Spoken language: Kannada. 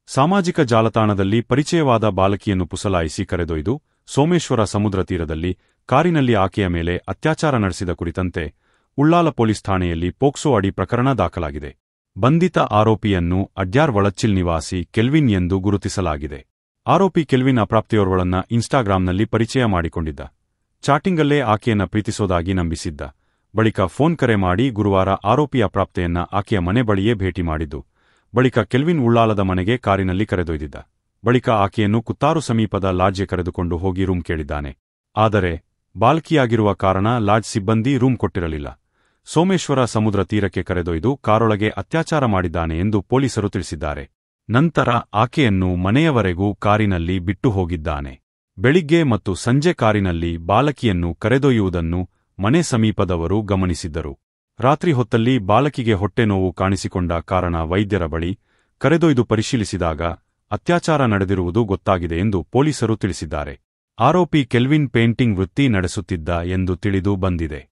ಸಾಮಾಜಿಕ ಜಾಲತಾಣದಲ್ಲಿ ಪರಿಚಯವಾದ ಬಾಲಕಿಯನ್ನು ಪುಸಲಾಯಿಸಿ ಕರೆದೊಯ್ದು ಸೋಮೇಶ್ವರ ಸಮುದ್ರ ತೀರದಲ್ಲಿ ಕಾರಿನಲ್ಲಿ ಆಕೆಯ ಮೇಲೆ ಅತ್ಯಾಚಾರ ನಡೆಸಿದ ಕುರಿತಂತೆ ಉಳ್ಳಾಲ ಪೊಲೀಸ್ ಠಾಣೆಯಲ್ಲಿ ಪೋಕ್ಸೋ ಅಡಿ ಪ್ರಕರಣ ದಾಖಲಾಗಿದೆ. ಬಂಧಿತ ಆರೋಪಿಯನ್ನು ಅಡ್ಯಾರ್ ವಳಚ್ಚಿಲ್ ನಿವಾಸಿ ಕೆಲ್ವಿನ್ ಎಂದು ಗುರುತಿಸಲಾಗಿದೆ. ಆರೋಪಿ ಕೆಲ್ವಿನ್ ಅಪ್ರಾಪ್ತೆಯೋರ್ವಳನ್ನ ಇನ್ಸ್ಟಾಗ್ರಾಂನಲ್ಲಿ ಪರಿಚಯ ಮಾಡಿಕೊಂಡಿದ್ದ. ಚಾಟಿಂಗಲ್ಲೇ ಆಕೆಯನ್ನ ಪ್ರೀತಿಸೋದಾಗಿ ನಂಬಿಸಿದ್ದ. ಬಳಿಕ ಫೋನ್ ಕರೆ ಮಾಡಿ ಗುರುವಾರ ಆರೋಪಿ ಅಪ್ರಾಪ್ತೆಯನ್ನ ಆಕೆಯ ಮನೆ ಬಳಿಯೇ ಭೇಟಿ ಮಾಡಿದ್ದು. ಬಳಿಕ ಕೆಲ್ವಿನ್ ಉಳ್ಳಾಲದ ಮನೆಗೆ ಕಾರಿನಲ್ಲಿ ಕರೆದೊಯ್ದಿದ್ದ. ಬಳಿಕ ಆಕೆಯನ್ನು ಕುತ್ತಾರು ಸಮೀಪದ ಲಾಡ್ಜ್ಗೆ ಕರೆದುಕೊಂಡು ಹೋಗಿ ರೂಮ್ ಕೇಳಿದ್ದಾನೆ. ಆದರೆ ಬಾಲಕಿಯಾಗಿರುವ ಕಾರಣ ಲಾಡ್ಜ್ ಸಿಬ್ಬಂದಿ ರೂಮ್ ಕೊಟ್ಟಿರಲಿಲ್ಲ. ಸೋಮೇಶ್ವರ ಸಮುದ್ರ ತೀರಕ್ಕೆ ಕರೆದೊಯ್ದು ಕಾರೊಳಗೆ ಅತ್ಯಾಚಾರ ಮಾಡಿದ್ದಾನೆ ಎಂದು ಪೊಲೀಸರು ತಿಳಿಸಿದ್ದಾರೆ. ನಂತರ ಆಕೆಯನ್ನು ಮನೆಯವರೆಗೂ ಕಾರಿನಲ್ಲಿ ಬಿಟ್ಟು ಹೋಗಿದ್ದಾನೆ. ಬೆಳಿಗ್ಗೆ ಮತ್ತು ಸಂಜೆ ಕಾರಿನಲ್ಲಿ ಬಾಲಕಿಯನ್ನು ಕರೆದೊಯ್ಯುವುದನ್ನು ಮನೆ ಸಮೀಪದವರು ಗಮನಿಸಿದ್ದರು. ರಾತ್ರಿ ಹೊತ್ತಲ್ಲಿ ಬಾಲಕಿಗೆ ಹೊಟ್ಟೆ ನೋವು ಕಾಣಿಸಿಕೊಂಡ ಕಾರಣ ವೈದ್ಯರ ಬಳಿ ಕರೆದೊಯ್ದು ಪರಿಶೀಲಿಸಿದಾಗ ಅತ್ಯಾಚಾರ ನಡೆದಿರುವುದು ಗೊತ್ತಾಗಿದೆ ಎಂದು ಪೊಲೀಸರು ತಿಳಿಸಿದ್ದಾರೆ. ಆರೋಪಿ ಕೆಲ್ವಿನ್ ಪೇಂಟಿಂಗ್ ವೃತ್ತಿ ನಡೆಸುತ್ತಿದ್ದ ಎಂದು ತಿಳಿದು ಬಂದಿದೆ.